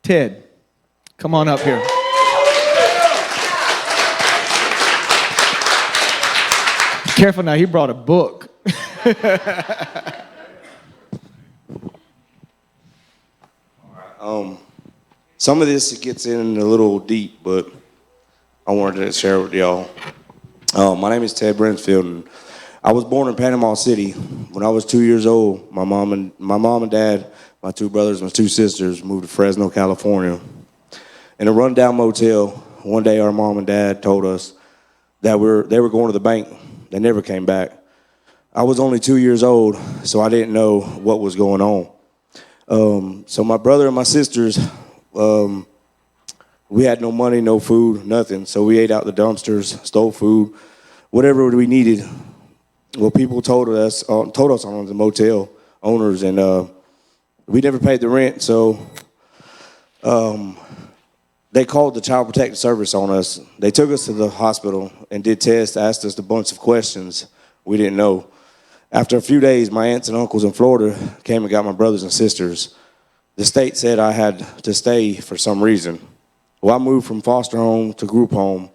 Ted, come on up here. Careful now, he brought a book. Some of this gets in a little deep, but I wanted to share with y'all. My name is Ted Brinsfield, and I was born in Panama City. When I was 2 years old, my mom and dad, my two brothers, my two sisters moved to Fresno, California. In a rundown motel, one day our mom and dad told us that they were going to the bank. They never came back. I was only 2 years old, so I didn't know what was going on. So my brother and my sisters, we had no money, no food, nothing. So we ate out the dumpsters, stole food, whatever we needed. Well, people told us on the motel owners, and we never paid the rent. So they called the Child Protective Service on us. They took us to the hospital and did tests, asked us a bunch of questions we didn't know. After a few days, my aunts and uncles in Florida came and got my brothers and sisters. The state said I had to stay for some reason. Well, I moved from foster home to group home.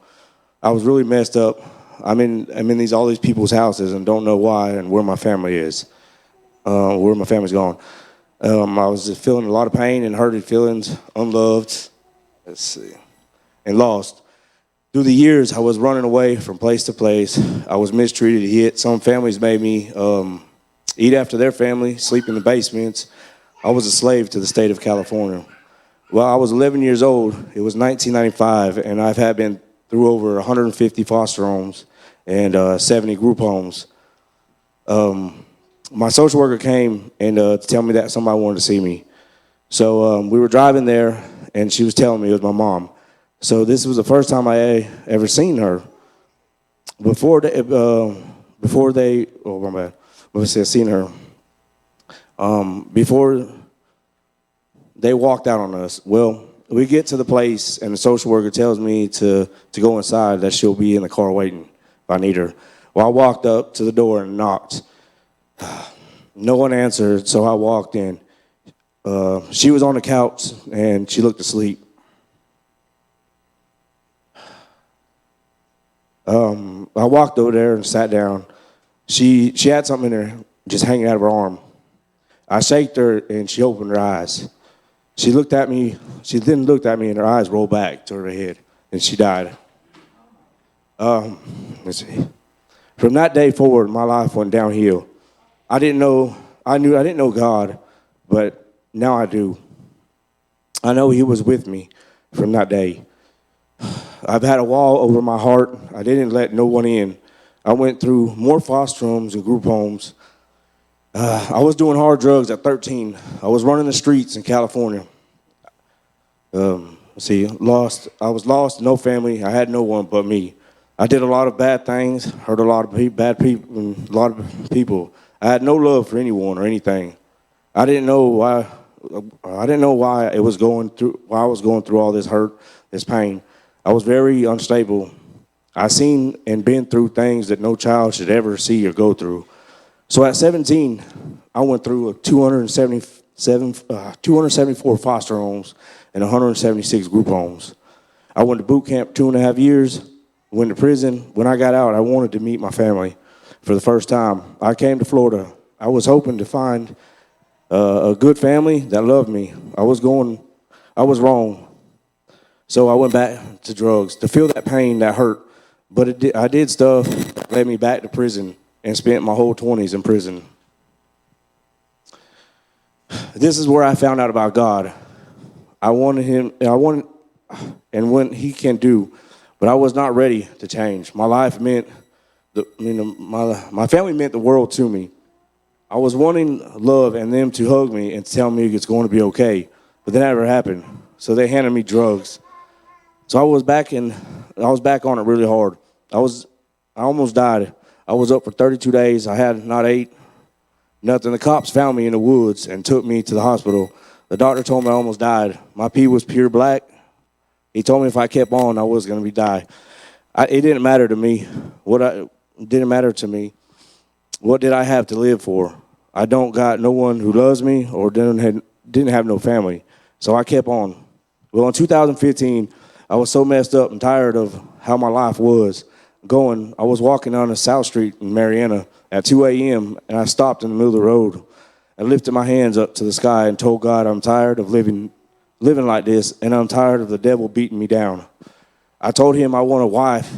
I was really messed up. I'm in all these people's houses and don't know why and where my family is, where my family's gone. I was just feeling a lot of pain and hurted feelings, unloved, and lost. Through the years, I was running away from place to place. I was mistreated, hit. Some families made me eat after their family, sleep in the basements. I was a slave to the state of California. Well, I was 11 years old. It was 1995, and I've been through over 150 foster homes and 70 group homes. My social worker came and to tell me that somebody wanted to see me. So we were driving there, and she was telling me it was my mom. So this was the first time I ever seen her. Before they walked out on us. Well, we get to the place, and the social worker tells me to go inside, that she'll be in the car waiting if I need her. Well, I walked up to the door and knocked. No one answered, so I walked in. She was on the couch, and she looked asleep. I walked over there and sat down. She had something in her, just hanging out of her arm. I shaked her, and she opened her eyes. She looked at me. She then looked at me, and her eyes rolled back to her head, and she died. Let's see. From that day forward, my life went downhill. I didn't know God, but now I do. I know He was with me from that day. I've had a wall over my heart. I didn't let no one in. I went through more foster homes and group homes. I was doing hard drugs at 13. I was running the streets in California. I was lost, no family. I had no one but me. I did a lot of bad things, hurt a lot of bad people, a lot of people. I had no love for anyone or anything. I didn't know why I was going through all this hurt, this pain. I was very unstable. I seen and been through things that no child should ever see or go through. So at 17, I went through 274 foster homes and 176 group homes. I went to boot camp 2.5 years, went to prison. When I got out, I wanted to meet my family for the first time. I came to Florida. I was hoping to find a good family that loved me. I was wrong. So I went back to drugs to feel that pain, that hurt. But I did stuff that led me back to prison and spent my whole 20s in prison. This is where I found out about God. I wanted Him, and what He can do, but I was not ready to change. My life meant, my family meant the world to me. I was wanting love and them to hug me and tell me it's going to be okay, but that never happened. So they handed me drugs. So I was back on it really hard. I almost died. I was up for 32 days. I had not ate nothing. The cops found me in the woods and took me to the hospital. The doctor told me I almost died. My pee was pure black. He told me if I kept on, I was going to die. It didn't matter to me. It didn't matter to me. What did I have to live for? I don't got no one who loves me or didn't have no family. So I kept on. Well, in 2015, I was so messed up and tired of how my life was going. I was walking on a South Street in Marietta at 2 a.m., and I stopped in the middle of the road. I lifted my hands up to the sky and told God, I'm tired of living like this, and I'm tired of the devil beating me down. I told him I want a wife,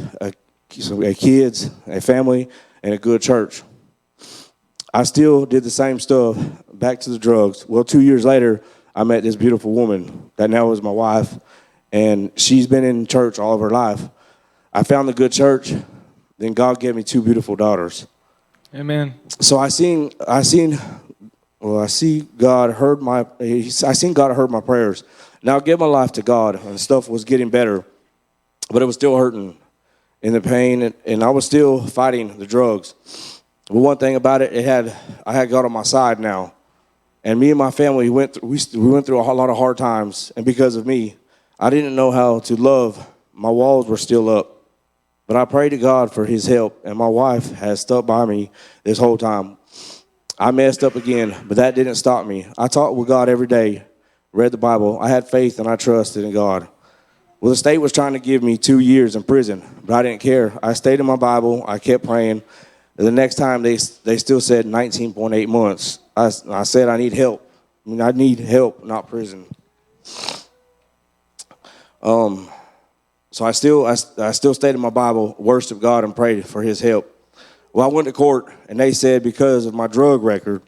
kids, a family, and a good church. I still did the same stuff, back to the drugs. Well, 2 years later, I met this beautiful woman that now is my wife, and she's been in church all of her life. I found the good church, then God gave me 2 beautiful daughters. Amen. So I seen God heard my prayers. Now I gave my life to God, and stuff was getting better, but it was still hurting in the pain, and I was still fighting the drugs. But one thing about it, I had God on my side now, and me and my family we went through a lot of hard times, and because of me, I didn't know how to love. My walls were still up, but I prayed to God for His help, and my wife has stuck by me this whole time. I messed up again, but that didn't stop me. I talked with God every day, read the Bible. I had faith and I trusted in God. Well, the state was trying to give me 2 years in prison, but I didn't care. I stayed in my Bible. I kept praying. The next time they still said 19.8 months. I said I need help. I need help, not prison. So I still stayed in my Bible, worshiped God, and prayed for His help. Well, I went to court, and they said because of my drug record,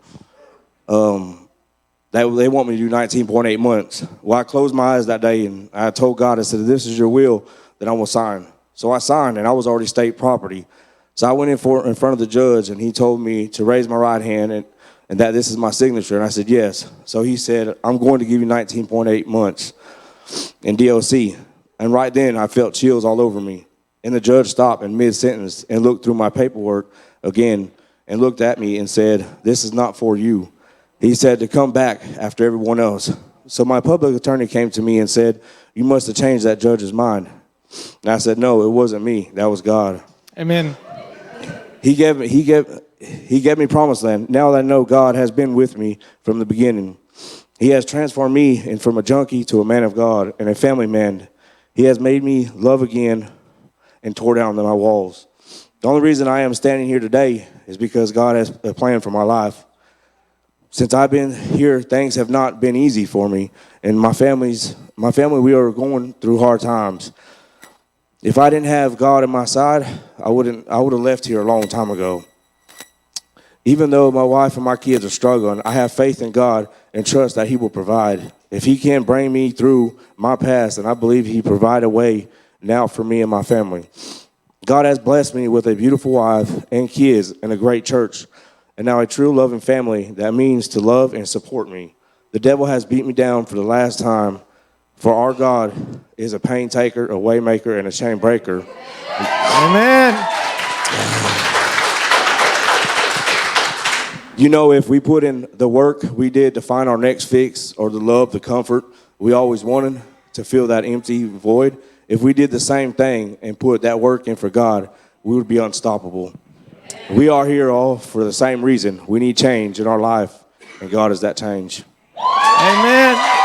they want me to do 19.8 months. Well, I closed my eyes that day, and I told God, I said, if this is your will, then I will sign. So I signed, and I was already state property. So I went in front of the judge, and he told me to raise my right hand and that this is my signature. And I said, yes. So he said, I'm going to give you 19.8 months in DOC. And right then, I felt chills all over me. And the judge stopped in mid-sentence and looked through my paperwork again and looked at me and said, this is not for you. He said to come back after everyone else. So my public attorney came to me and said, you must have changed that judge's mind. And I said, no, it wasn't me. That was God. Amen. He gave me promised land. Now that I know God has been with me from the beginning. He has transformed me from a junkie to a man of God and a family man. He has made me love again and tore down my walls. The only reason I am standing here today is because God has a plan for my life. Since I've been here, things have not been easy for me. And my family, we are going through hard times. If I didn't have God on my side, I would have left here a long time ago. Even though my wife and my kids are struggling, I have faith in God and trust that He will provide. If He can bring me through my past, and I believe He provide a way now for me and my family. God has blessed me with a beautiful wife and kids and a great church, and now a true loving family that means to love and support me. The devil has beat me down for the last time, for our God is a pain taker, a way maker, and a chain breaker. Amen. You know, if we put in the work we did to find our next fix or the love, the comfort we always wanted to fill that empty void, if we did the same thing and put that work in for God, we would be unstoppable. We are here all for the same reason. We need change in our life, and God is that change. Amen.